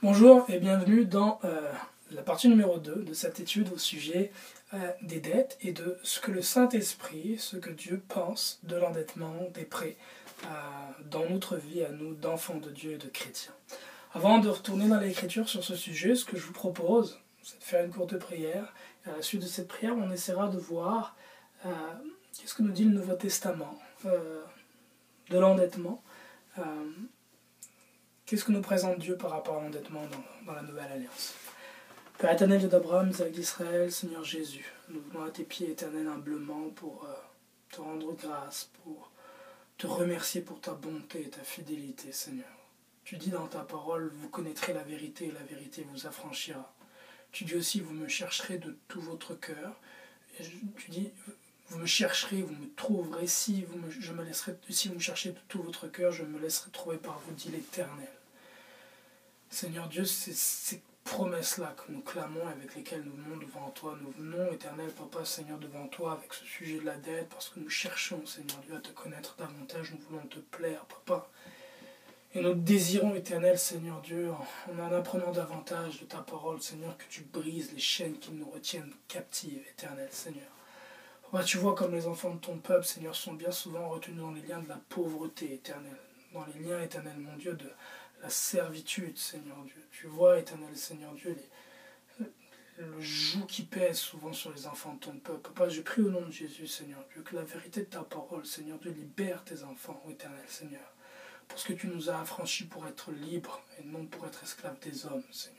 Bonjour et bienvenue dans la partie numéro 2 de cette étude au sujet des dettes et de ce que le Saint-Esprit, ce que Dieu pense de l'endettement, des prêts dans notre vie à nous d'enfants de Dieu et de chrétiens. Avant de retourner dans l'Écriture sur ce sujet, ce que je vous propose, c'est de faire une courte prière. Et à la suite de cette prière, on essaiera de voir qu'est-ce que nous dit le Nouveau Testament de l'endettement. Qu'est-ce que nous présente Dieu par rapport à l'endettement dans la Nouvelle Alliance? Père éternel, Dieu d'Abraham, Isaac d'Israël, Seigneur Jésus, nous venons à tes pieds éternels humblement pour te rendre grâce, pour te remercier pour ta bonté et ta fidélité, Seigneur. Tu dis dans ta parole, vous connaîtrez la vérité et la vérité vous affranchira. Tu dis aussi, vous me chercherez de tout votre cœur. Et tu dis, vous me chercherez, vous me trouverez, si vous me cherchez de tout votre cœur, je me laisserai trouver par vous, dit l'Éternel. Seigneur Dieu, c'est ces promesses-là que nous clamons, avec lesquelles nous venons devant toi. Nous venons, Éternel Papa, Seigneur, devant toi avec ce sujet de la dette, parce que nous cherchons, Seigneur Dieu, à te connaître davantage. Nous voulons te plaire, Papa. Et nous désirons, Éternel Seigneur Dieu, en apprenant davantage de ta parole, Seigneur, que tu brises les chaînes qui nous retiennent captives, Éternel Seigneur. Papa, tu vois comme les enfants de ton peuple, Seigneur, sont bien souvent retenus dans les liens de la pauvreté, Éternel. Dans les liens, Éternel, mon Dieu, de la servitude, Seigneur Dieu. Tu vois, Éternel Seigneur Dieu, le joug qui pèse souvent sur les enfants de ton peuple. Papa, je prie au nom de Jésus, Seigneur Dieu, que la vérité de ta parole, Seigneur Dieu, libère tes enfants, Éternel Seigneur. Parce que tu nous as affranchis pour être libres et non pour être esclaves des hommes, Seigneur.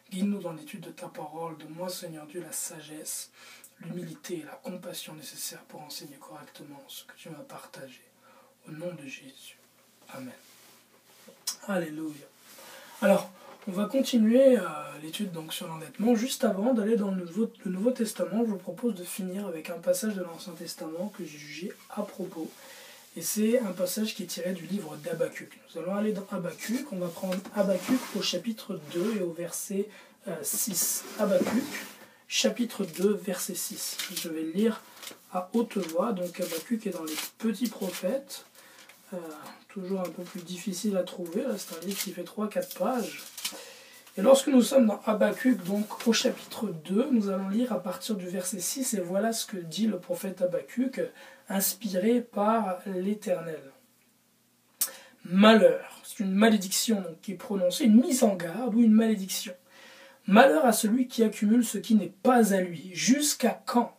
Guide-nous dans l'étude de ta parole. Donne-moi, Seigneur Dieu, la sagesse, l'humilité et la compassion nécessaires pour enseigner correctement ce que tu m'as partagé. Au nom de Jésus. Amen. Alléluia. Alors, on va continuer l'étude donc sur l'endettement. Juste avant d'aller dans le Nouveau Testament, je vous propose de finir avec un passage de l'Ancien Testament que j'ai jugé à propos. Et c'est un passage qui est tiré du livre d'Habacuc. Nous allons aller dans Habacuc. On va prendre Habacuc au chapitre 2 et au verset 6. Habacuc, chapitre 2, verset 6. Je vais le lire à haute voix. Donc Habacuc est dans les petits prophètes. Toujours un peu plus difficile à trouver. Là, c'est un livre qui fait 3-4 pages. Et lorsque nous sommes dans Habacuc, donc au chapitre 2, nous allons lire à partir du verset 6. Et voilà ce que dit le prophète Habacuc, inspiré par l'Éternel. Malheur, c'est une malédiction donc, qui est prononcée, une mise en garde ou une malédiction. Malheur à celui qui accumule ce qui n'est pas à lui. Jusqu'à quand?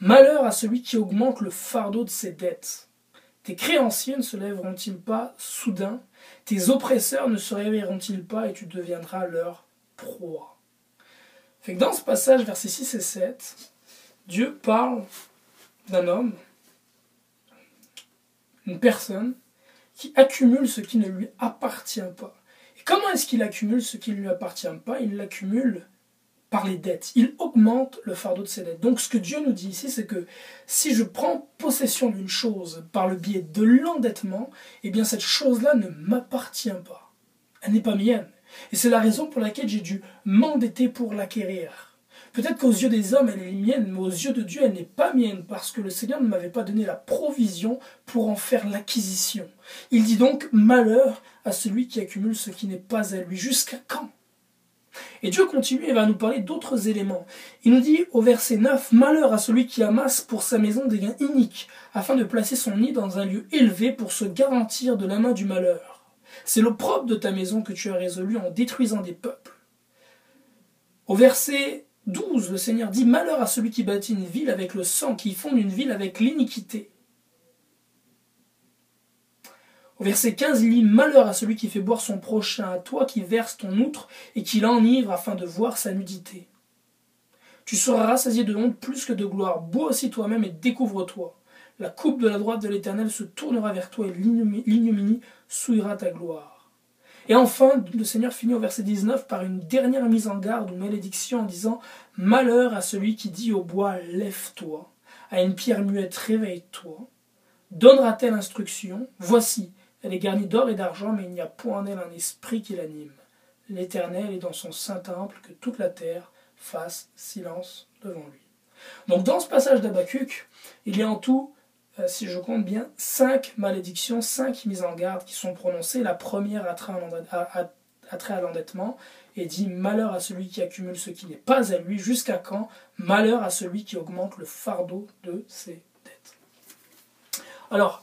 Malheur à celui qui augmente le fardeau de ses dettes. Tes créanciers ne se lèveront-ils pas soudain? Tes oppresseurs ne se réveilleront-ils pas et tu deviendras leur proie? Fait que dans ce passage, versets 6 et 7, Dieu parle d'un homme, une personne, qui accumule ce qui ne lui appartient pas. Et comment est-ce qu'il accumule ce qui ne lui appartient pas? Il l'accumule par les dettes. Il augmente le fardeau de ses dettes. Donc ce que Dieu nous dit ici, c'est que si je prends possession d'une chose par le biais de l'endettement, eh bien cette chose-là ne m'appartient pas. Elle n'est pas mienne. Et c'est la raison pour laquelle j'ai dû m'endetter pour l'acquérir. Peut-être qu'aux yeux des hommes, elle est mienne, mais aux yeux de Dieu, elle n'est pas mienne, parce que le Seigneur ne m'avait pas donné la provision pour en faire l'acquisition. Il dit donc, malheur à celui qui accumule ce qui n'est pas à lui. Jusqu'à quand? Et Dieu continue et va nous parler d'autres éléments. Il nous dit au verset 9, « Malheur à celui qui amasse pour sa maison des gains iniques, afin de placer son nid dans un lieu élevé pour se garantir de la main du malheur. C'est l'opprobre de ta maison que tu as résolu en détruisant des peuples. » Au verset 12, le Seigneur dit « Malheur à celui qui bâtit une ville avec le sang, qui fonde une ville avec l'iniquité. » Au verset 15, il dit « Malheur à celui qui fait boire son prochain, à toi qui verse ton outre et qui l'enivre afin de voir sa nudité. Tu seras rassasié de honte plus que de gloire. Bois aussi toi-même et découvre-toi. La coupe de la droite de l'Éternel se tournera vers toi et l'ignominie souillera ta gloire. » Et enfin, le Seigneur finit au verset 19 par une dernière mise en garde ou malédiction en disant « Malheur à celui qui dit au bois, lève-toi, à une pierre muette, réveille-toi. Donnera-t-elle instruction? Voici, elle est garnie d'or et d'argent, mais il n'y a point en elle un esprit qui l'anime. L'Éternel est dans son saint temple, que toute la terre fasse silence devant lui. » Donc dans ce passage d'Habacuc, il y a en tout, si je compte bien, 5 malédictions, 5 mises en garde qui sont prononcées. La première a trait à l'endettement, et dit « Malheur à celui qui accumule ce qui n'est pas à lui, jusqu'à quand? Malheur à celui qui augmente le fardeau de ses dettes. » Alors,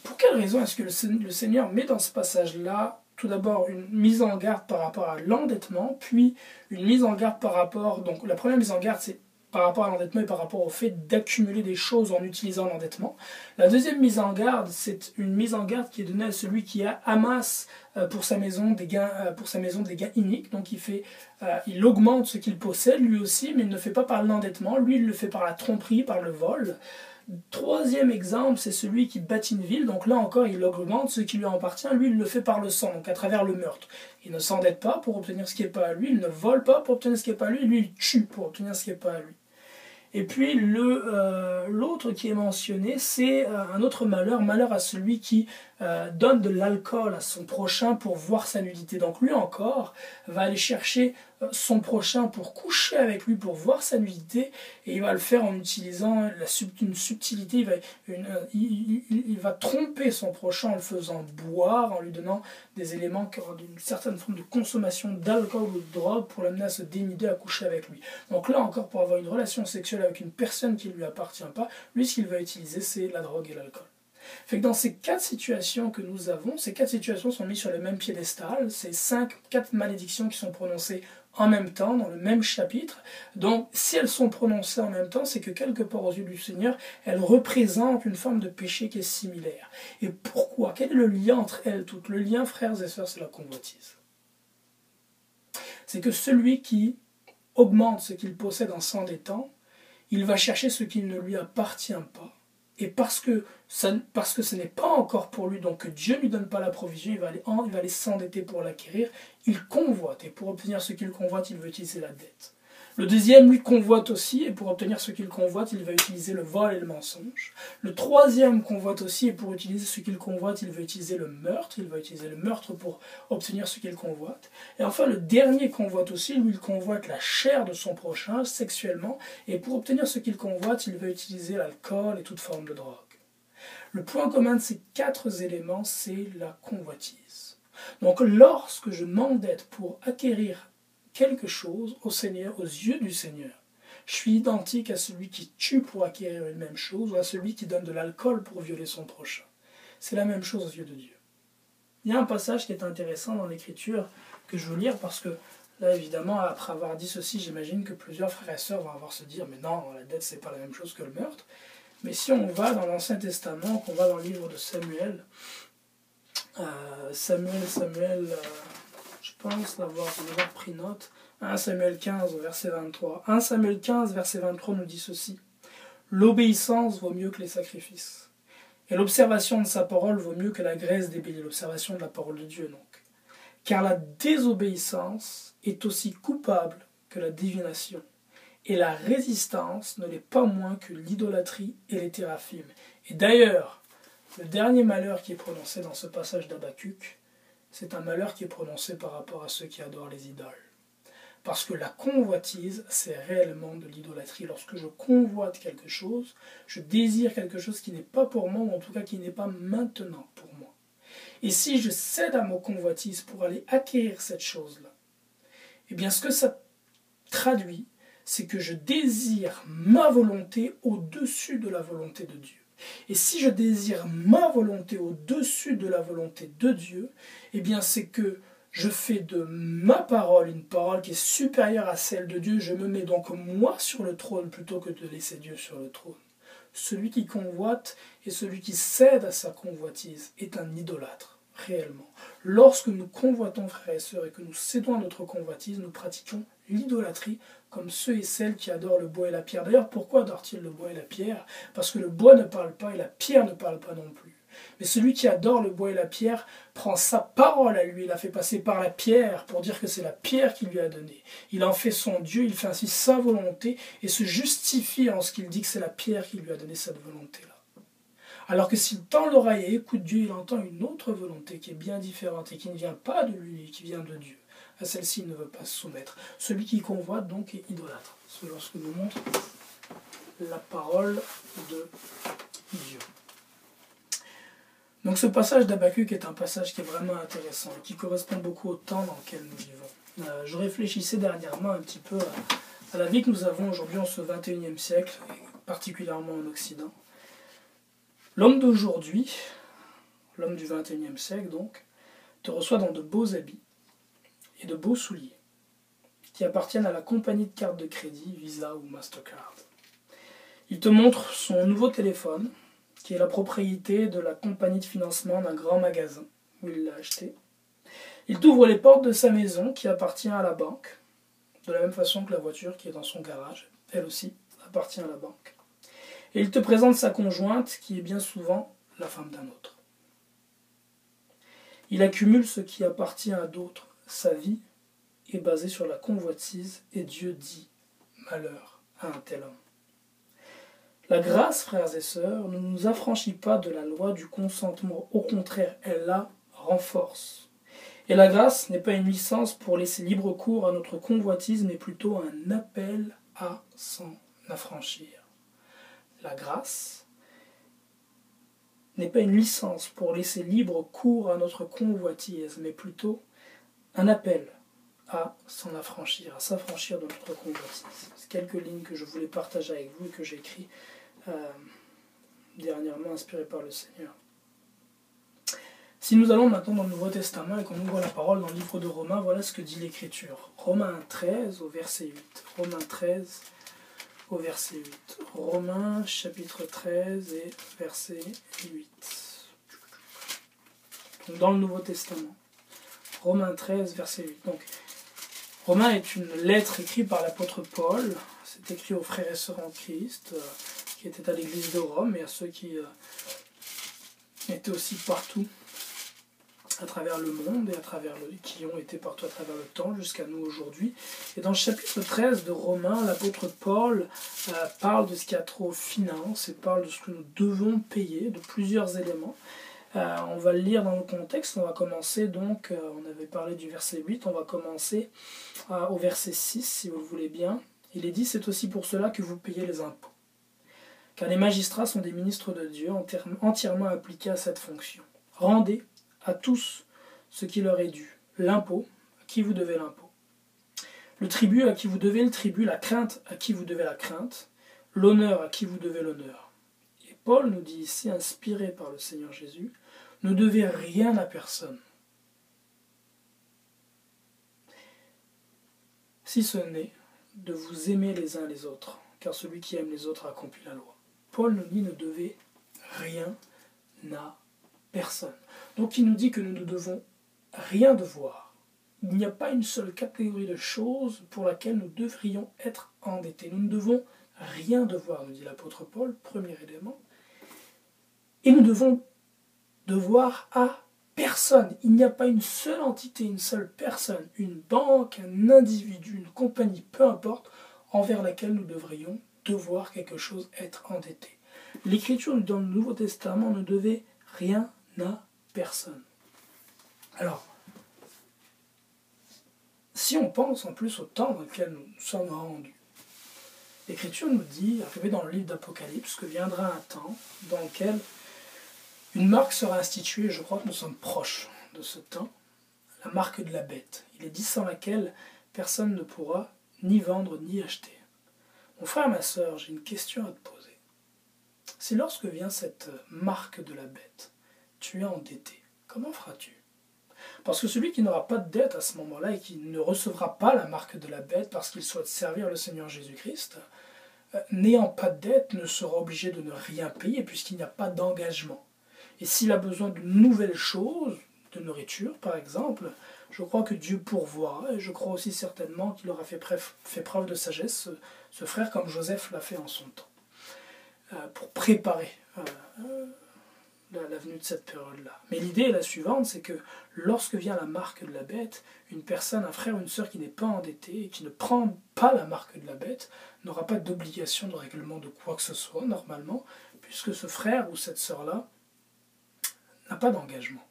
pour quelle raison est-ce que le Seigneur met dans ce passage-là tout d'abord une mise en garde par rapport à l'endettement, puis une mise en garde par rapport... Donc la première mise en garde, c'est par rapport à l'endettement et par rapport au fait d'accumuler des choses en utilisant l'endettement. La deuxième mise en garde, c'est une mise en garde qui est donnée à celui qui amasse pour sa maison des gains iniques. Donc il augmente ce qu'il possède lui aussi, mais il ne le fait pas par l'endettement. Lui, il le fait par la tromperie, par le vol. Troisième exemple, c'est celui qui bâtit une ville. Donc là encore, il augmente ce qui lui appartient. Lui, il le fait par le sang, donc à travers le meurtre. Il ne s'endette pas pour obtenir ce qui n'est pas à lui. Il ne vole pas pour obtenir ce qui n'est pas à lui. Lui, il tue pour obtenir ce qui n'est pas à lui. Et puis l'autre qui est mentionné, c'est un autre malheur, malheur à celui qui donne de l'alcool à son prochain pour voir sa nudité. Donc lui encore va aller chercher son prochain pour coucher avec lui, pour voir sa nudité, et il va le faire en utilisant une subtilité, il va tromper son prochain en le faisant boire, en lui donnant des éléments d'une certaine forme de consommation d'alcool ou de drogue pour l'amener à se dénuder, à coucher avec lui. Donc là encore, pour avoir une relation sexuelle avec une personne qui ne lui appartient pas, lui ce qu'il va utiliser c'est la drogue et l'alcool. Fait que dans ces 4 situations que nous avons, ces 4 situations sont mises sur le même piédestal, c'est 4 malédictions qui sont prononcées en même temps, dans le même chapitre. Donc, si elles sont prononcées en même temps, c'est que quelque part aux yeux du Seigneur, elles représentent une forme de péché qui est similaire. Et pourquoi? Quel est le lien entre elles toutes? Le lien, frères et sœurs, c'est la convoitise. C'est que celui qui augmente ce qu'il possède en s'endettant, il va chercher ce qui ne lui appartient pas. Et parce que ce n'est pas encore pour lui, donc que Dieu ne lui donne pas la provision, il va aller s'endetter pour l'acquérir, il convoite. Et pour obtenir ce qu'il convoite, il veut utiliser la dette. Le deuxième, lui, convoite aussi, et pour obtenir ce qu'il convoite, il va utiliser le vol et le mensonge. Le troisième convoite aussi, et pour utiliser ce qu'il convoite, il va utiliser le meurtre. Il va utiliser le meurtre pour obtenir ce qu'il convoite. Et enfin, le dernier convoite aussi, lui, il convoite la chair de son prochain, sexuellement, et pour obtenir ce qu'il convoite, il va utiliser l'alcool et toute forme de drogue. Le point commun de ces 4 éléments, c'est la convoitise. Donc, lorsque je m'endette pour acquérir quelque chose au Seigneur, aux yeux du Seigneur, je suis identique à celui qui tue pour acquérir une même chose ou à celui qui donne de l'alcool pour violer son prochain. C'est la même chose aux yeux de Dieu. Il y a un passage qui est intéressant dans l'Écriture que je veux lire parce que là, évidemment, après avoir dit ceci, j'imagine que plusieurs frères et sœurs vont avoir se dire « Mais non, la dette, c'est pas la même chose que le meurtre. » Mais si on va dans l'Ancien Testament, qu'on va dans le livre de Samuel, je pense d'avoir pris note, 1 Samuel 15, verset 23. 1 Samuel 15, verset 23 nous dit ceci. « L'obéissance vaut mieux que les sacrifices, et l'observation de sa parole vaut mieux que la graisse des béliers. » L'observation de la parole de Dieu, donc. « Car la désobéissance est aussi coupable que la divination, et la résistance ne l'est pas moins que l'idolâtrie et les téraphimes. » Et d'ailleurs, le dernier malheur qui est prononcé dans ce passage d'Habakkuk, c'est un malheur qui est prononcé par rapport à ceux qui adorent les idoles. Parce que la convoitise, c'est réellement de l'idolâtrie. Lorsque je convoite quelque chose, je désire quelque chose qui n'est pas pour moi, ou en tout cas qui n'est pas maintenant pour moi. Et si je cède à mon convoitise pour aller acquérir cette chose-là, eh bien ce que ça traduit, c'est que je désire ma volonté au-dessus de la volonté de Dieu. Et si je désire ma volonté au-dessus de la volonté de Dieu, eh bien c'est que je fais de ma parole une parole qui est supérieure à celle de Dieu. Je me mets donc moi sur le trône plutôt que de laisser Dieu sur le trône. Celui qui convoite et celui qui cède à sa convoitise est un idolâtre, réellement. Lorsque nous convoitons, frères et sœurs, et que nous cédons à notre convoitise, nous pratiquons l'idolâtrie comme ceux et celles qui adorent le bois et la pierre. D'ailleurs, pourquoi adorent-ils le bois et la pierre? Parce que le bois ne parle pas et la pierre ne parle pas non plus. Mais celui qui adore le bois et la pierre prend sa parole à lui, il la fait passer par la pierre pour dire que c'est la pierre qui lui a donné. Il en fait son Dieu, il fait ainsi sa volonté et se justifie en ce qu'il dit que c'est la pierre qui lui a donné cette volonté-là. Alors que s'il tend l'oreille et écoute Dieu, il entend une autre volonté qui est bien différente et qui ne vient pas de lui, qui vient de Dieu. À celle-ci, il ne veut pas se soumettre. Celui qui convoite donc est idolâtre, selon ce que nous montre la parole de Dieu. Donc ce passage d'Habakkuk est un passage qui est vraiment intéressant et qui correspond beaucoup au temps dans lequel nous vivons. Je réfléchissais dernièrement un petit peu à la vie que nous avons aujourd'hui en ce 21e siècle, et particulièrement en Occident. L'homme d'aujourd'hui, l'homme du 21e siècle donc, te reçoit dans de beaux habits et de beaux souliers qui appartiennent à la compagnie de carte de crédit Visa ou Mastercard. Il te montre son nouveau téléphone, qui est la propriété de la compagnie de financement d'un grand magasin où il l'a acheté. Il t'ouvre les portes de sa maison qui appartient à la banque, de la même façon que la voiture qui est dans son garage, elle aussi, appartient à la banque. Et il te présente sa conjointe qui est bien souvent la femme d'un autre. Il accumule ce qui appartient à d'autres. Sa vie est basée sur la convoitise et Dieu dit « malheur à un tel homme ». La grâce, frères et sœurs, ne nous affranchit pas de la loi du consentement. Au contraire, elle la renforce. Et la grâce n'est pas une licence pour laisser libre cours à notre convoitise, mais plutôt un appel à s'en affranchir. La grâce n'est pas une licence pour laisser libre cours à notre convoitise, mais plutôt un appel à s'en affranchir, à s'affranchir de notre convoitise. C'est quelques lignes que je voulais partager avec vous et que j'ai écrites dernièrement, inspirées par le Seigneur. Si nous allons maintenant dans le Nouveau Testament et qu'on ouvre la parole dans le livre de Romains, voilà ce que dit l'Écriture. Romains 13 au verset 8. Romains 13 au verset 8. Romains chapitre 13 et verset 8. Donc dans le Nouveau Testament. Romains 13, verset 8. Donc, Romains est une lettre écrite par l'apôtre Paul. C'est écrit aux frères et sœurs en Christ qui étaient à l'église de Rome et à ceux qui étaient aussi partout à travers le monde et qui ont été partout à travers le temps jusqu'à nous aujourd'hui. Et dans le chapitre 13 de Romains, l'apôtre Paul parle de ce qui a trait aux finances et parle de ce que nous devons payer, de plusieurs éléments. On va le lire dans le contexte. On va commencer donc, on avait parlé du verset 8, on va commencer au verset 6 si vous le voulez bien. Il est dit, c'est aussi pour cela que vous payez les impôts. Car les magistrats sont des ministres de Dieu entièrement appliqués à cette fonction. Rendez à tous ce qui leur est dû. L'impôt, à qui vous devez l'impôt. Le tribut, à qui vous devez le tribut. La crainte, à qui vous devez la crainte. L'honneur, à qui vous devez l'honneur. Et Paul nous dit ici, inspiré par le Seigneur Jésus, ne devez rien à personne, si ce n'est de vous aimer les uns les autres, car celui qui aime les autres accomplit la loi. Paul nous dit ne devez rien à personne. Donc il nous dit que nous ne devons rien devoir. Il n'y a pas une seule catégorie de choses pour laquelle nous devrions être endettés. Nous ne devons rien devoir, nous dit l'apôtre Paul, premier élément. Et nous devons devoir à personne. Il n'y a pas une seule entité, une seule personne, une banque, un individu, une compagnie, peu importe, envers laquelle nous devrions devoir quelque chose, être endetté. L'Écriture dans le Nouveau Testament ne devait rien à personne. Alors, si on pense en plus au temps dans lequel nous sommes rendus, l'Écriture nous dit, arrivé dans le livre d'Apocalypse, que viendra un temps dans lequel une marque sera instituée, je crois que nous sommes proches de ce temps, la marque de la bête. Il est dit sans laquelle personne ne pourra ni vendre ni acheter. Mon frère, ma sœur, j'ai une question à te poser. Si lorsque vient cette marque de la bête, tu es endetté, comment feras-tu ? Parce que celui qui n'aura pas de dette à ce moment-là et qui ne recevra pas la marque de la bête parce qu'il souhaite servir le Seigneur Jésus-Christ, n'ayant pas de dette, ne sera obligé de ne rien payer puisqu'il n'y a pas d'engagement. Et s'il a besoin de nouvelles choses, de nourriture par exemple, je crois que Dieu pourvoit, et je crois aussi certainement qu'il aura fait preuve de sagesse, ce frère comme Joseph l'a fait en son temps, pour préparer la venue de cette période-là. Mais l'idée est la suivante, c'est que lorsque vient la marque de la bête, une personne, un frère ou une sœur qui n'est pas endetté et qui ne prend pas la marque de la bête, n'aura pas d'obligation de règlement de quoi que ce soit, normalement, puisque ce frère ou cette sœur-là n'a pas d'engagement.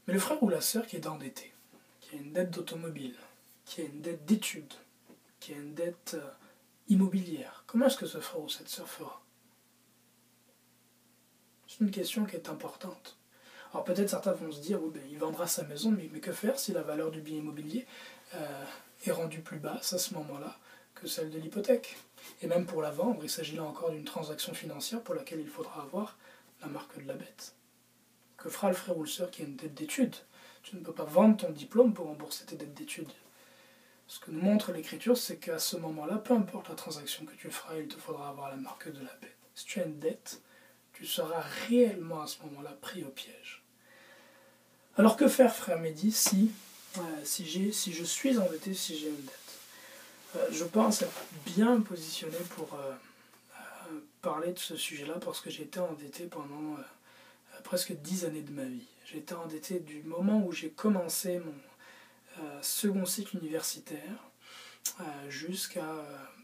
Mais le frère ou la sœur qui est endetté, qui a une dette d'automobile, qui a une dette d'études, qui a une dette immobilière, comment est-ce que ce frère ou cette sœur fera ? C'est une question qui est importante. Alors peut-être certains vont se dire, oui, ben, il vendra sa maison, mais que faire si la valeur du bien immobilier est rendue plus basse à ce moment-là que celle de l'hypothèque? Et même pour la vendre, il s'agit là encore d'une transaction financière pour laquelle il faudra avoir la marque de la bête. Que fera le frère ou le sœur qui a une dette d'études? Tu ne peux pas vendre ton diplôme pour rembourser tes dettes d'études. Ce que nous montre l'Écriture, c'est qu'à ce moment-là, peu importe la transaction que tu feras, il te faudra avoir la marque de la bête. Si tu as une dette, tu seras réellement à ce moment-là pris au piège. Alors que faire, frère Mehdi, si je suis endetté, si j'ai une dette? Je pense être bien positionné pour parler de ce sujet-là parce que j'ai été endetté pendant presque 10 années de ma vie. J'ai été endetté du moment où j'ai commencé mon second cycle universitaire jusqu'à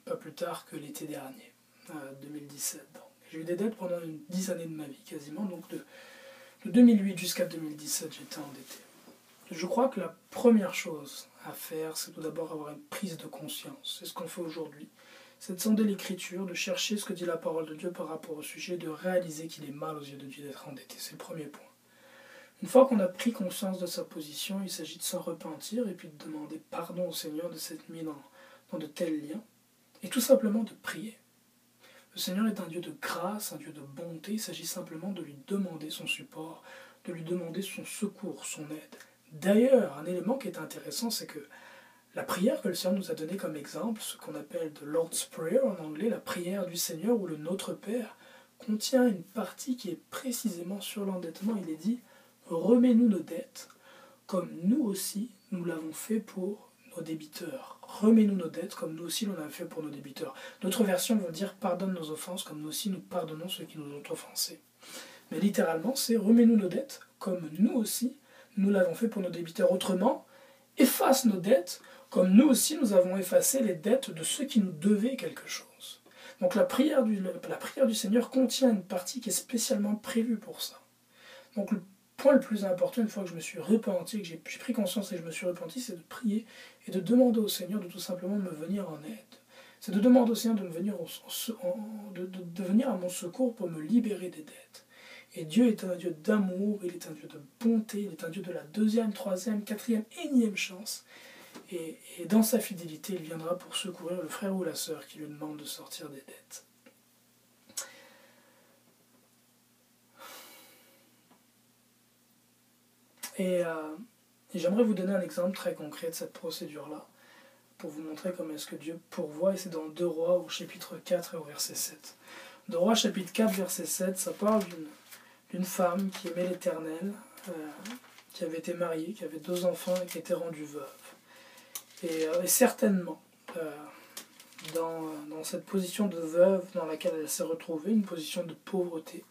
pas plus tard que l'été dernier, 2017. Donc. J'ai eu des dettes pendant 10 années de ma vie quasiment, donc de 2008 jusqu'à 2017 j'étais endetté. Je crois que la première chose à faire, c'est tout d'abord avoir une prise de conscience. C'est ce qu'on fait aujourd'hui. C'est de sonder l'Écriture, de chercher ce que dit la parole de Dieu par rapport au sujet, de réaliser qu'il est mal aux yeux de Dieu d'être endetté. C'est le premier point. Une fois qu'on a pris conscience de sa position, il s'agit de s'en repentir et puis de demander pardon au Seigneur de s'être mis dans de tels liens. Et tout simplement de prier. Le Seigneur est un Dieu de grâce, un Dieu de bonté. Il s'agit simplement de lui demander son support, de lui demander son secours, son aide. D'ailleurs, un élément qui est intéressant, c'est que la prière que le Seigneur nous a donnée comme exemple, ce qu'on appelle the Lord's Prayer en anglais, la prière du Seigneur ou le Notre Père, contient une partie qui est précisément sur l'endettement. Il est dit « Remets-nous nos dettes, comme nous aussi nous l'avons fait pour nos débiteurs. Remets-nous nos dettes, comme nous aussi l'on a fait pour nos débiteurs. » D'autres versions vont dire « Pardonne nos offenses, comme nous aussi nous pardonnons ceux qui nous ont offensés. » Mais littéralement, c'est « Remets-nous nos dettes, comme nous aussi nous l'avons fait pour nos débiteurs. » Autrement, efface nos dettes, comme nous aussi nous avons effacé les dettes de ceux qui nous devaient quelque chose. Donc la prière du Seigneur contient une partie qui est spécialement prévue pour ça. Donc le point le plus important, une fois que je me suis repenti, que j'ai pris conscience et que je me suis repenti, c'est de prier et de demander au Seigneur de tout simplement me venir en aide. C'est de demander au Seigneur de me venir, de venir à mon secours pour me libérer des dettes. Et Dieu est un Dieu d'amour, il est un Dieu de bonté, il est un Dieu de la deuxième, troisième, quatrième, énième chance. Et dans sa fidélité, il viendra pour secourir le frère ou la sœur qui lui demande de sortir des dettes. Et j'aimerais vous donner un exemple très concret de cette procédure-là, pour vous montrer comment est-ce que Dieu pourvoit, et c'est dans 2 Rois au chapitre 4 et au verset 7. 2 Rois chapitre 4, verset 7, ça parle d'une femme qui aimait l'Éternel, qui avait été mariée, qui avait 2 enfants et qui était rendue veuve. Et certainement, dans cette position de veuve dans laquelle elle s'est retrouvée, une position de pauvreté,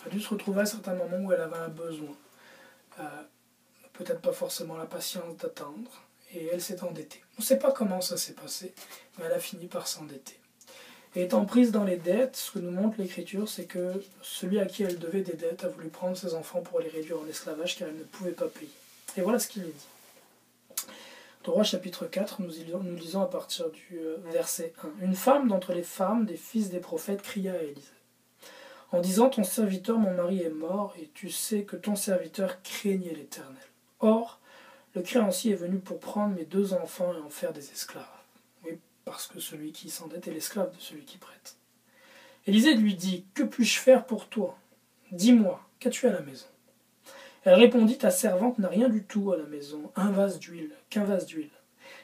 elle a dû se retrouver à certains moments où elle avait un besoin. Peut-être pas forcément la patience d'attendre, et elle s'est endettée. On ne sait pas comment ça s'est passé, mais elle a fini par s'endetter. Et étant prise dans les dettes, ce que nous montre l'Écriture, c'est que celui à qui elle devait des dettes a voulu prendre ses enfants pour les réduire en esclavage car elle ne pouvait pas payer. Et voilà ce qu'il est dit. Dans Rois chapitre 4, nous lisons à partir du verset 1. Une femme d'entre les femmes des fils des prophètes cria à Élisée, en disant, ton serviteur, mon mari, est mort, et tu sais que ton serviteur craignait l'Éternel. Or, le créancier est venu pour prendre mes 2 enfants et en faire des esclaves. Oui, parce que celui qui s'endette est l'esclave de celui qui prête. Élisée lui dit, que puis-je faire pour toi? Dis-moi, qu'as-tu à la maison? Elle répondit, ta servante n'a rien du tout à la maison, qu'un vase d'huile.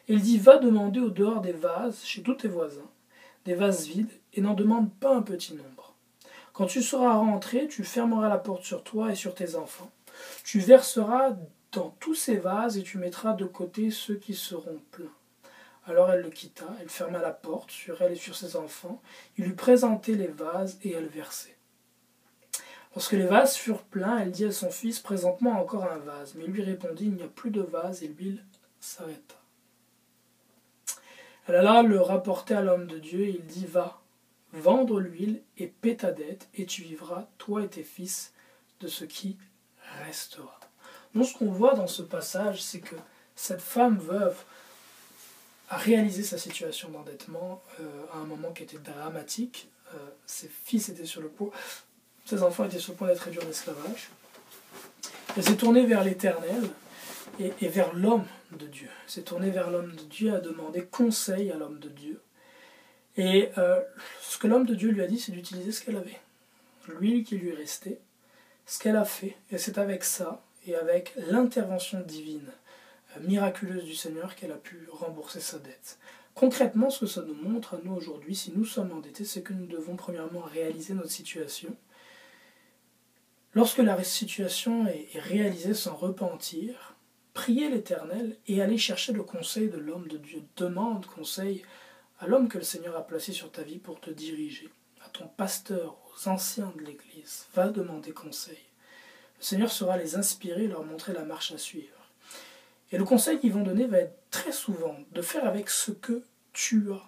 Et il dit, va demander au dehors des vases, chez tous tes voisins, des vases vides, et n'en demande pas un petit nombre. Quand tu seras rentré, tu fermeras la porte sur toi et sur tes enfants. Tu verseras dans tous ces vases et tu mettras de côté ceux qui seront pleins. Alors elle le quitta, elle ferma la porte sur elle et sur ses enfants. Il lui présentait les vases et elle versait. Lorsque les vases furent pleins, elle dit à son fils, présente-moi encore un vase. Mais il lui répondit, il n'y a plus de vase, et l'huile s'arrêta. Elle alla le rapporter à l'homme de Dieu, et il dit, va, vendre l'huile et paie ta dette, et tu vivras, toi et tes fils, de ce qui restera. Donc ce qu'on voit dans ce passage, c'est que cette femme veuve a réalisé sa situation d'endettement à un moment qui était dramatique. Ses fils étaient sur le point, ses enfants étaient sur le point d'être réduits en esclavage. Elle s'est tournée vers l'Éternel et vers l'homme de Dieu. Elle s'est tournée vers l'homme de Dieu, a demandé conseil à l'homme de Dieu. Et ce que l'homme de Dieu lui a dit, c'est d'utiliser ce qu'elle avait. L'huile qui lui restait, ce qu'elle a fait. Et c'est avec ça, et avec l'intervention divine, miraculeuse du Seigneur, qu'elle a pu rembourser sa dette. Concrètement, ce que ça nous montre à nous aujourd'hui, si nous sommes endettés, c'est que nous devons premièrement réaliser notre situation. Lorsque la situation est réalisée sans repentir, prier l'Éternel et aller chercher le conseil de l'homme de Dieu. Demande conseil à l'homme que le Seigneur a placé sur ta vie pour te diriger, à ton pasteur, aux anciens de l'Église. Va demander conseil. Le Seigneur saura les inspirer, leur montrer la marche à suivre. Et le conseil qu'ils vont donner va être très souvent de faire avec ce que tu as.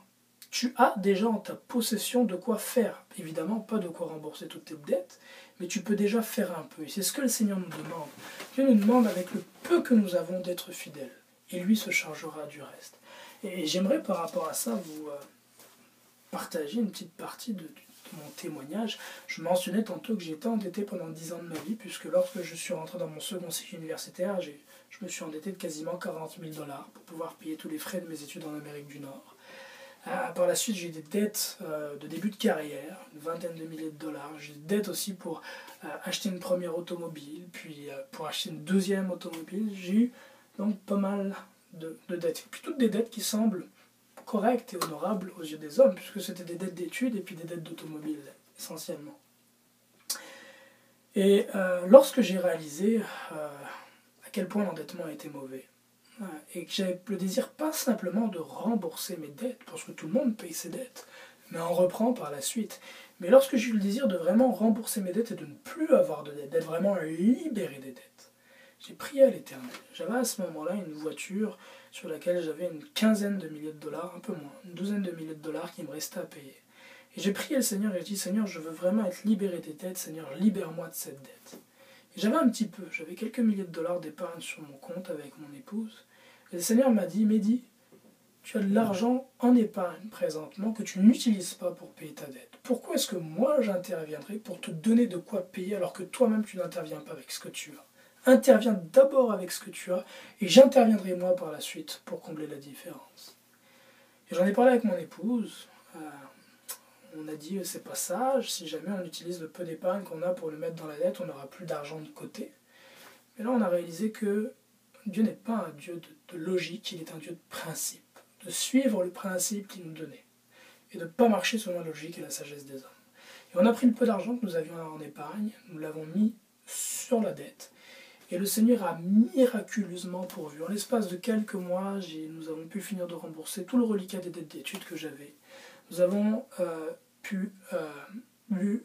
Tu as déjà en ta possession de quoi faire. Évidemment, pas de quoi rembourser toutes tes dettes, mais tu peux déjà faire un peu. Et c'est ce que le Seigneur nous demande. Dieu nous demande avec le peu que nous avons d'être fidèles. Et lui se chargera du reste. Et j'aimerais par rapport à ça vous partager une petite partie de mon témoignage. Je mentionnais tantôt que j'étais endetté pendant 10 ans de ma vie, puisque lorsque je suis rentré dans mon second cycle universitaire, je me suis endetté de quasiment 40 000 $ pour pouvoir payer tous les frais de mes études en Amérique du Nord. Par la suite, j'ai eu des dettes de début de carrière, une vingtaine de milliers de dollars. J'ai des dettes aussi pour acheter une première automobile, puis pour acheter une deuxième automobile. J'ai eu donc pas mal de dettes. Et puis toutes des dettes qui semblent correctes et honorables aux yeux des hommes, puisque c'était des dettes d'études et puis des dettes d'automobile, essentiellement. Et lorsque j'ai réalisé à quel point l'endettement était mauvais, et que j'avais le désir pas simplement de rembourser mes dettes, parce que tout le monde paye ses dettes, mais en reprend par la suite. Mais lorsque j'ai eu le désir de vraiment rembourser mes dettes et de ne plus avoir de dettes, d'être vraiment libéré des dettes, j'ai prié à l'Éternel. J'avais à ce moment-là une voiture sur laquelle j'avais une quinzaine de milliers de dollars, un peu moins, une douzaine de milliers de dollars qui me restaient à payer. Et j'ai prié le Seigneur et j'ai dit, Seigneur, je veux vraiment être libéré des dettes, Seigneur, libère-moi de cette dette. Et j'avais un petit peu, j'avais quelques milliers de dollars d'épargne sur mon compte avec mon épouse. Et le Seigneur m'a dit, Mehdi, tu as de l'argent en épargne présentement que tu n'utilises pas pour payer ta dette. Pourquoi est-ce que moi j'interviendrai pour te donner de quoi payer alors que toi-même tu n'interviens pas avec ce que tu as? Interviens d'abord avec ce que tu as et j'interviendrai moi par la suite pour combler la différence. Et j'en ai parlé avec mon épouse. On a dit c'est pas sage, si jamais on utilise le peu d'épargne qu'on a pour le mettre dans la dette, on n'aura plus d'argent de côté. Mais là on a réalisé que Dieu n'est pas un Dieu de logique, il est un Dieu de principe, de suivre le principe qu'il nous donnait et de ne pas marcher selon la logique et la sagesse des hommes. Et on a pris le peu d'argent que nous avions en épargne, nous l'avons mis sur la dette. Et le Seigneur a miraculeusement pourvu. En l'espace de quelques mois, nous avons pu finir de rembourser tout le reliquat des dettes d'études que j'avais. Nous avons eu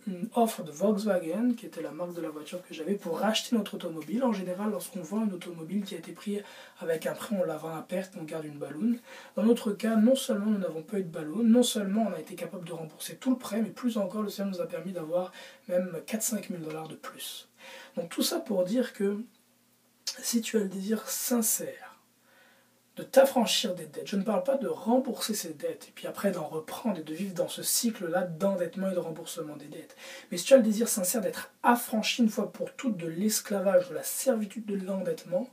une offre de Volkswagen, qui était la marque de la voiture que j'avais, pour racheter notre automobile. En général, lorsqu'on vend une automobile qui a été prise avec un prêt, on la vend à perte, on garde une balloune. Dans notre cas, non seulement nous n'avons pas eu de balloune, non seulement on a été capable de rembourser tout le prêt, mais plus encore, le Seigneur nous a permis d'avoir même 4-5 000 $ de plus. Donc tout ça pour dire que si tu as le désir sincère de t'affranchir des dettes, je ne parle pas de rembourser ces dettes et puis après d'en reprendre et de vivre dans ce cycle-là d'endettement et de remboursement des dettes, mais si tu as le désir sincère d'être affranchi une fois pour toutes de l'esclavage, de la servitude de l'endettement,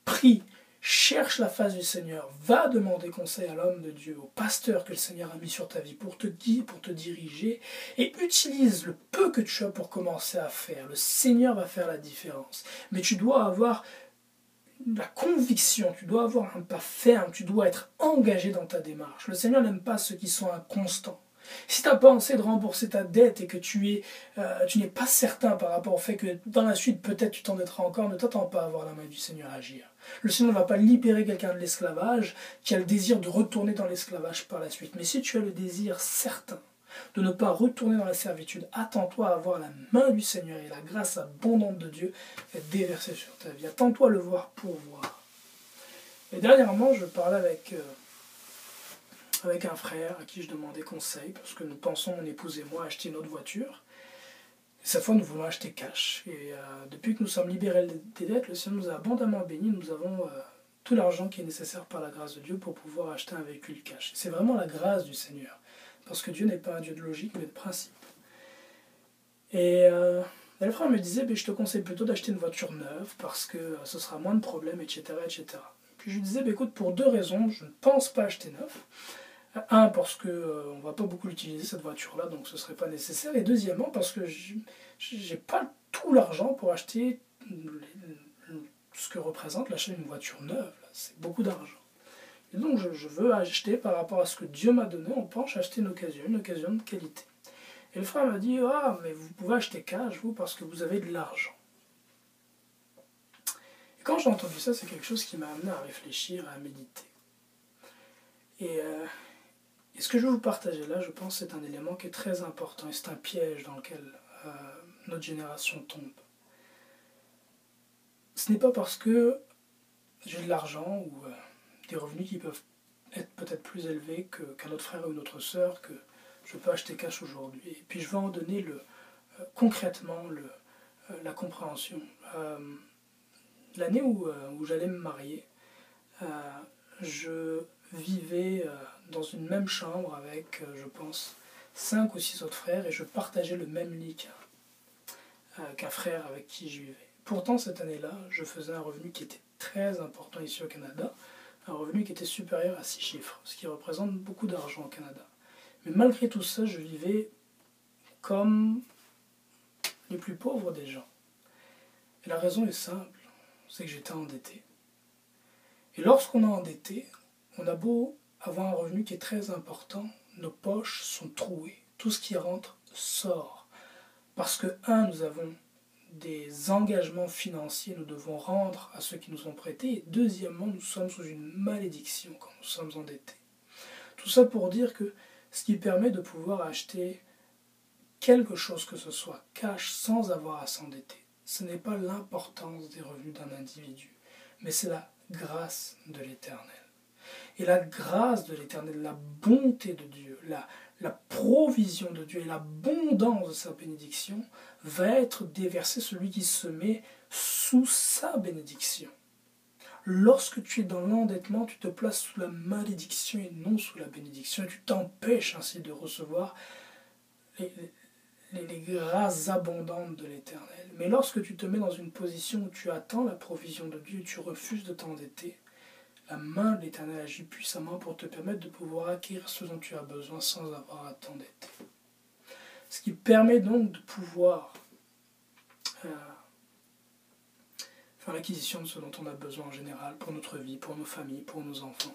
prie, cherche la face du Seigneur, va demander conseil à l'homme de Dieu, au pasteur que le Seigneur a mis sur ta vie pour te guider, pour te diriger, et utilise le peu que tu as pour commencer à faire. Le Seigneur va faire la différence. Mais tu dois avoir la conviction, tu dois avoir un pas ferme, tu dois être engagé dans ta démarche. Le Seigneur n'aime pas ceux qui sont inconstants. Si tu as pensé de rembourser ta dette et que tu n'es pas certain par rapport au fait que dans la suite peut-être tu t'endetteras encore, ne t'attends pas à voir la main du Seigneur agir. Le Seigneur ne va pas libérer quelqu'un de l'esclavage qui a le désir de retourner dans l'esclavage par la suite. Mais si tu as le désir certain de ne pas retourner dans la servitude, attends-toi à voir la main du Seigneur et la grâce abondante de Dieu être déversée sur ta vie. Attends-toi à le voir pourvoir. Et dernièrement, je parlais avec un frère à qui je demandais conseil, parce que nous pensons, mon épouse et moi, acheter une autre voiture. Et cette fois, nous voulons acheter cash. Et depuis que nous sommes libérés des dettes, le Seigneur nous a abondamment bénis. Nous avons tout l'argent qui est nécessaire par la grâce de Dieu pour pouvoir acheter un véhicule cash. C'est vraiment la grâce du Seigneur. Parce que Dieu n'est pas un Dieu de logique, mais de principe. Et Et le frère me disait, je te conseille plutôt d'acheter une voiture neuve parce que ce sera moins de problèmes, etc. etc. Puis je lui disais, écoute, pour 2 raisons, je ne pense pas acheter neuf. Un, parce qu'on ne va pas beaucoup l'utiliser cette voiture-là, donc ce ne serait pas nécessaire. Et deuxièmement, parce que j'ai pas tout l'argent pour acheter ce que représente l'achat d'une voiture neuve. C'est beaucoup d'argent. Et donc je veux acheter par rapport à ce que Dieu m'a donné, on penche acheter une occasion de qualité. Et le frère m'a dit, ah, mais vous pouvez acheter cash, vous, parce que vous avez de l'argent. Et quand j'ai entendu ça, c'est quelque chose qui m'a amené à réfléchir, à méditer. Et ce que je vais vous partager là, je pense, c'est un élément qui est très important, et c'est un piège dans lequel notre génération tombe. Ce n'est pas parce que j'ai de l'argent ou des revenus qui peuvent être peut-être plus élevés qu'un autre frère ou une autre sœur que je peux acheter cash aujourd'hui. Et puis je vais en donner concrètement la compréhension. L'année où j'allais me marier, je vivais dans une même chambre avec, je pense, 5 ou 6 autres frères et je partageais le même lit qu'un frère avec qui je vivais. Pourtant, cette année-là, je faisais un revenu qui était très important ici au Canada, un revenu qui était supérieur à 6 chiffres, ce qui représente beaucoup d'argent au Canada. Mais malgré tout ça, je vivais comme les plus pauvres des gens. Et la raison est simple, c'est que j'étais endetté. Et lorsqu'on est endetté, on a beau avoir un revenu qui est très important, nos poches sont trouées. Tout ce qui rentre sort. Parce que, nous avons des engagements financiers, nous devons rendre à ceux qui nous ont prêté. Et deuxièmement, nous sommes sous une malédiction quand nous sommes endettés. Tout ça pour dire que ce qui permet de pouvoir acheter quelque chose que ce soit cash sans avoir à s'endetter, ce n'est pas l'importance des revenus d'un individu, mais c'est la grâce de l'Éternel. Et la grâce de l'Éternel, la bonté de Dieu, la provision de Dieu et l'abondance de sa bénédiction va être déversée celui qui se met sous sa bénédiction. Lorsque tu es dans l'endettement, tu te places sous la malédiction et non sous la bénédiction, et tu t'empêches ainsi de recevoir les grâces abondantes de l'Éternel. Mais lorsque tu te mets dans une position où tu attends la provision de Dieu, tu refuses de t'endetter, la main de l'Éternel agit puissamment pour te permettre de pouvoir acquérir ce dont tu as besoin sans avoir à t'endetter. Ce qui permet donc de pouvoir faire l'acquisition de ce dont on a besoin en général pour notre vie, pour nos familles, pour nos enfants.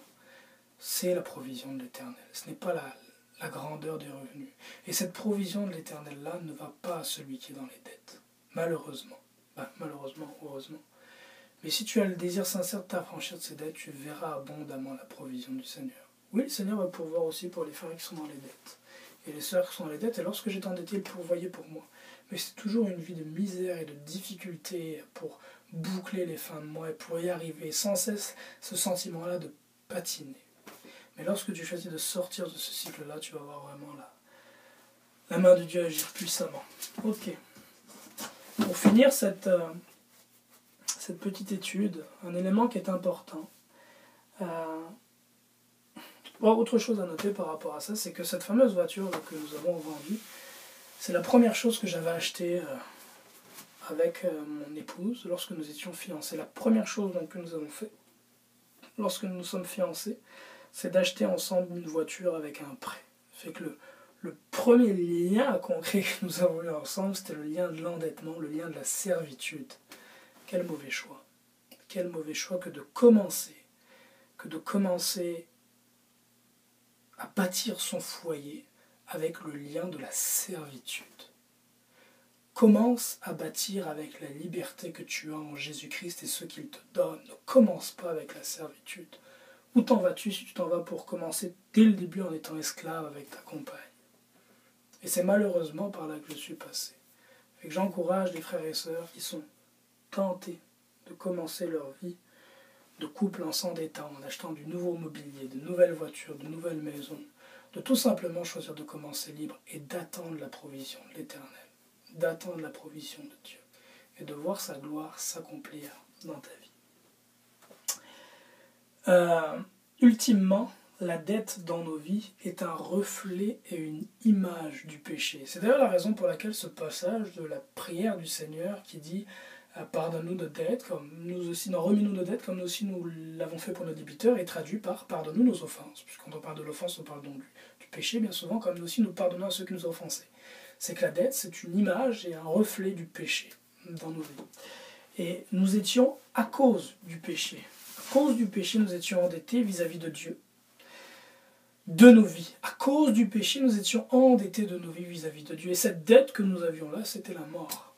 C'est la provision de l'Éternel. Ce n'est pas la grandeur des revenus. Et cette provision de l'Éternel-là ne va pas à celui qui est dans les dettes. Malheureusement. Malheureusement, heureusement. Mais si tu as le désir sincère de t'affranchir de ces dettes, tu verras abondamment la provision du Seigneur. Oui, le Seigneur va pourvoir aussi pour les frères qui sont dans les dettes. Et les sœurs qui sont dans les dettes, et lorsque j'étais endetté, il pourvoyait pour moi. Mais c'est toujours une vie de misère et de difficulté pour boucler les fins de mois et pour y arriver. Sans cesse, ce sentiment-là de patiner. Mais lorsque tu choisis de sortir de ce cycle-là, tu vas voir vraiment la main de Dieu agir puissamment. Ok. Pour finir cette petite étude, un élément qui est important. Autre chose à noter par rapport à ça, c'est que cette fameuse voiture que nous avons vendue, c'est la première chose que j'avais achetée avec mon épouse lorsque nous étions fiancés. La première chose donc, que nous avons fait lorsque nous nous sommes fiancés, c'est d'acheter ensemble une voiture avec un prêt. Fait que le premier lien concret que nous avons eu ensemble, c'était le lien de l'endettement, le lien de la servitude. Quel mauvais choix. Quel mauvais choix que de commencer à bâtir son foyer avec le lien de la servitude. Commence à bâtir avec la liberté que tu as en Jésus-Christ et ce qu'il te donne. Ne commence pas avec la servitude. Où t'en vas-tu si tu t'en vas pour commencer dès le début en étant esclave avec ta compagne? Et c'est malheureusement par là que je suis passé. Et que j'encourage les frères et sœurs qui sont tentés de commencer leur vie de couple en s'endettant, en achetant du nouveau mobilier, de nouvelles voitures, de nouvelles maisons, de tout simplement choisir de commencer libre et d'attendre la provision de l'Éternel, d'attendre la provision de Dieu et de voir sa gloire s'accomplir dans ta vie. Ultimement, la dette dans nos vies est un reflet et une image du péché. C'est d'ailleurs la raison pour laquelle ce passage de la prière du Seigneur qui dit pardonne-nous nos dettes, comme nous aussi, non, remets-nous nos dettes, comme nous aussi nous l'avons fait pour nos débiteurs, est traduit par pardonne-nous nos offenses. Puisque quand on parle de l'offense, on parle donc du péché, bien souvent, comme nous aussi nous pardonnons à ceux qui nous ont offensés. C'est que la dette, c'est une image et un reflet du péché dans nos vies. Et nous étions à cause du péché. À cause du péché, nous étions endettés vis-à-vis de Dieu, de nos vies. À cause du péché, nous étions endettés de nos vies vis-à-vis de Dieu. Et cette dette que nous avions là, c'était la mort.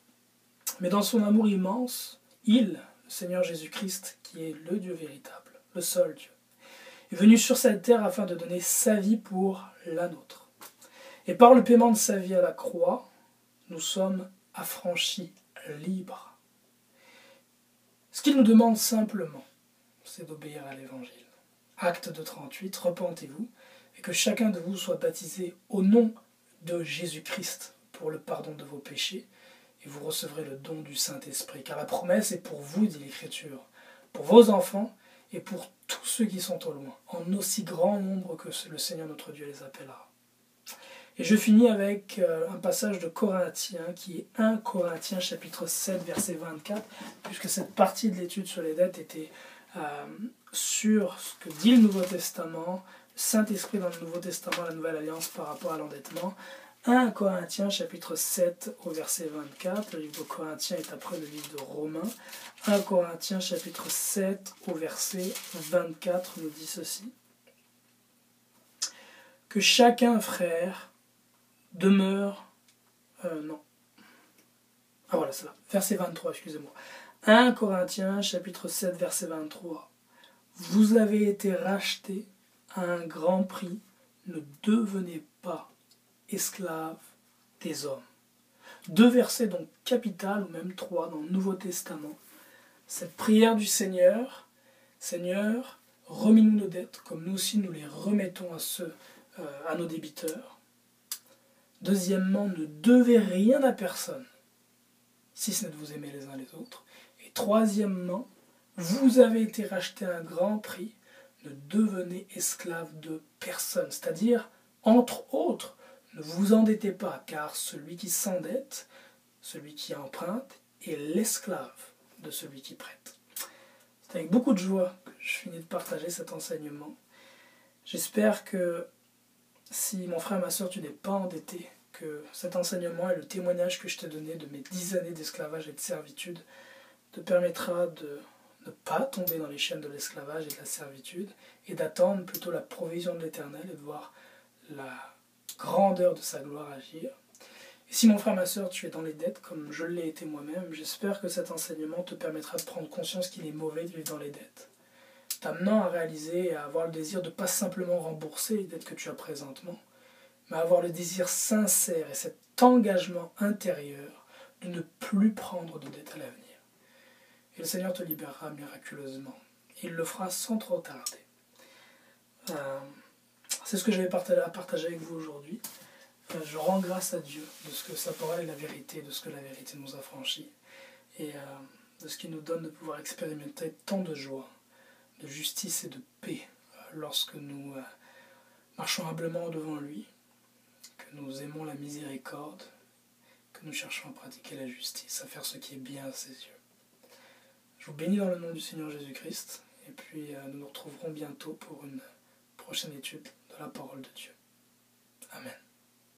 Mais dans son amour immense, il, le Seigneur Jésus-Christ, qui est le Dieu véritable, le seul Dieu, est venu sur cette terre afin de donner sa vie pour la nôtre. Et par le paiement de sa vie à la croix, nous sommes affranchis, libres. Ce qu'il nous demande simplement, c'est d'obéir à l'Évangile. Acte 2:38, repentez-vous, et que chacun de vous soit baptisé au nom de Jésus-Christ pour le pardon de vos péchés, et vous recevrez le don du Saint-Esprit. Car la promesse est pour vous, dit l'Écriture, pour vos enfants et pour tous ceux qui sont au loin, en aussi grand nombre que le Seigneur notre Dieu les appellera. Et je finis avec un passage de Corinthiens, qui est 1 Corinthiens chapitre 7, verset 24, puisque cette partie de l'étude sur les dettes était sur ce que dit le Nouveau Testament, le Saint-Esprit dans le Nouveau Testament, la Nouvelle Alliance par rapport à l'endettement. 1 Corinthiens chapitre 7 au verset 24, le livre de Corinthiens est après le livre de Romains. 1 Corinthiens chapitre 7 au verset 24 nous dit ceci. Que chacun, frère, demeure... non. Ah voilà, c'est là. Verset 23, excusez-moi. 1 Corinthiens chapitre 7 verset 23. Vous avez été rachetés à un grand prix, ne devenez pas esclaves des hommes. 2 versets donc capitales, ou même 3 dans le Nouveau Testament. Cette prière du Seigneur, Seigneur, remis-nous nos dettes, comme nous aussi nous les remettons à nos débiteurs. Deuxièmement, ne devez rien à personne, si ce n'est de vous aimer les uns les autres. Et troisièmement, vous avez été rachetés à un grand prix, ne devenez esclaves de personne. C'est-à-dire, entre autres, ne vous endettez pas, car celui qui s'endette, celui qui emprunte, est l'esclave de celui qui prête. C'est avec beaucoup de joie que je finis de partager cet enseignement. J'espère que si mon frère et ma soeur, tu n'es pas endetté, que cet enseignement et le témoignage que je t'ai donné de mes 10 années d'esclavage et de servitude te permettra de ne pas tomber dans les chaînes de l'esclavage et de la servitude et d'attendre plutôt la provision de l'Éternel et de voir la grandeur de sa gloire agir. Et si mon frère, ma soeur, tu es dans les dettes comme je l'ai été moi-même, j'espère que cet enseignement te permettra de prendre conscience qu'il est mauvais de vivre dans les dettes, t'amenant à réaliser et à avoir le désir de ne pas simplement rembourser les dettes que tu as présentement, mais avoir le désir sincère et cet engagement intérieur de ne plus prendre de dettes à l'avenir. Et le Seigneur te libérera miraculeusement. Il le fera sans trop tarder. C'est ce que j'avais à partager avec vous aujourd'hui. Je rends grâce à Dieu de ce que sa parole est la vérité, de ce que la vérité nous a franchis, et de ce qu'il nous donne de pouvoir expérimenter tant de joie, de justice et de paix lorsque nous marchons humblement devant lui, que nous aimons la miséricorde, que nous cherchons à pratiquer la justice, à faire ce qui est bien à ses yeux. Je vous bénis dans le nom du Seigneur Jésus-Christ, et puis nous nous retrouverons bientôt pour une prochaine étude de la parole de Dieu. Amen.